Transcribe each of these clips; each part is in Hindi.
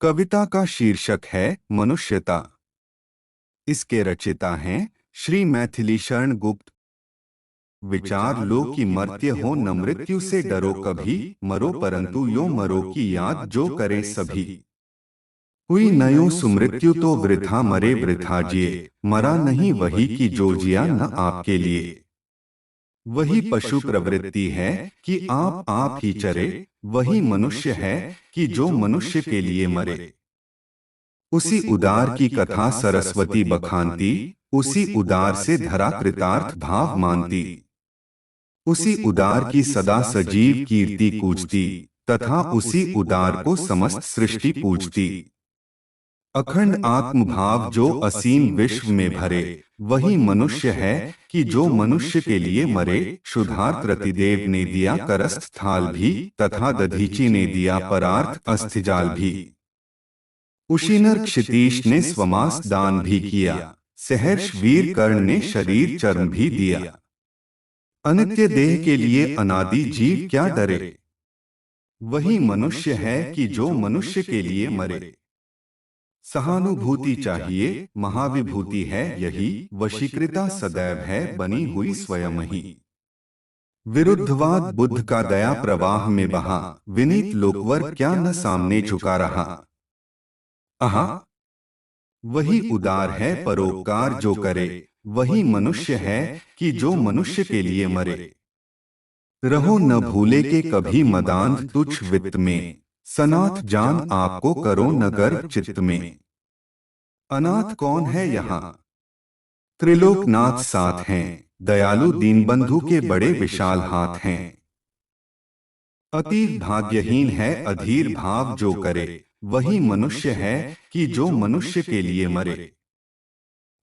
कविता का शीर्षक है मनुष्यता। इसके रचयिता हैं श्री मैथिली शरण गुप्त। विचार लो कि मर्त्य हो न मृत्यु से डरो कभी, मरो परंतु यो मरो की याद जो करे सभी। हुई नयो सुमृत्यु तो वृथा मरे वृथा जिए, मरा नहीं वही की जो जिया न आपके लिए। वही पशु प्रवृत्ति है कि आप ही चरे, वही मनुष्य है कि जो मनुष्य के लिए मरे। उसी उदार की कथा सरस्वती बखानती, उसी उदार से धरा कृतार्थ भाव मानती। उसी उदार की सदा सजीव कीर्ति कूजती, तथा उसी उदार को समस्त सृष्टि पूजती। अखंड आत्मभाव जो असीम विश्व में भरे, वही मनुष्य है कि जो मनुष्य के लिए मरे। शुद्धार्थ रतिदेव ने दिया करस्थ थाल भी, तथा दधीची ने दिया परार्थ अस्थिजाल भी। उशीनर क्षितीश ने स्वमास दान भी किया, सहर्ष वीर कर्ण ने शरीर चर्म भी दिया। अनित्य देह के लिए अनादि जीव क्या डरे, वही मनुष्य है कि जो मनुष्य के लिए मरे। सहानुभूति चाहिए, महाविभूति है यही, वशीकृता सदैव है बनी हुई स्वयं ही। विरुद्धवाद बुद्ध का दया प्रवाह में बहा, विनीत लोकवर क्या न सामने झुका रहा। आहा, वही उदार है परोपकार जो करे, वही मनुष्य है कि जो मनुष्य के लिए मरे। रहो न भूले के कभी मदांध तुच्छ वित्त में, सनाथ जान आपको करो न गर्व चित्त में। अनाथ कौन है यहाँ, त्रिलोकनाथ साथ हैं, दयालु दीनबंधु के बड़े विशाल हाथ हैं। अतीत भाग्यहीन है अधीर भाव जो करे, वही मनुष्य है कि जो मनुष्य के लिए मरे।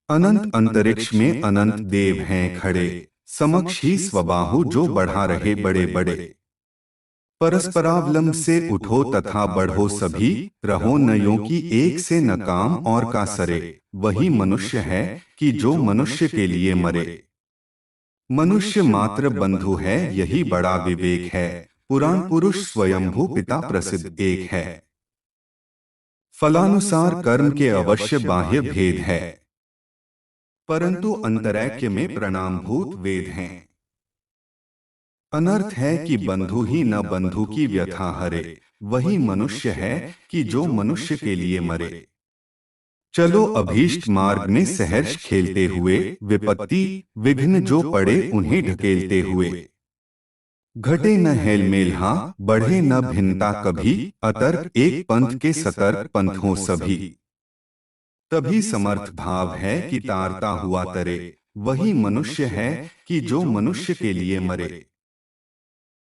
अनंत अंतरिक्ष में अनंत देव हैं खड़े, समक्ष ही स्वबाहु जो बढ़ा रहे बड़े बड़े। परस्परावलंब से उठो तथा बढ़ो सभी, रहो न यों की एक से न काम और का सरे। वही मनुष्य है कि जो मनुष्य के लिए मरे। मनुष्य मात्र बंधु है यही बड़ा विवेक है, पुराण पुरुष स्वयंभू पिता प्रसिद्ध एक है। फलानुसार कर्म के अवश्य बाह्य भेद है, परंतु अंतरैक्य में प्रणामभूत वेद हैं। अनर्थ है कि बंधु ही न बंधु की व्यथा हरे, वही मनुष्य है कि जो मनुष्य के लिए मरे। चलो अभीष्ट मार्ग में सहर्ष खेलते हुए, विपत्ति विघ्न जो पड़े उन्हें ढकेलते हुए। घटे न हेलमेल हाँ, बढ़े न भिन्नता कभी, अतर्क एक पंथ के सतर्क पंथ हो सभी। तभी समर्थ भाव है कि तारता हुआ तरे, वही मनुष्य है कि जो मनुष्य के लिए मरे।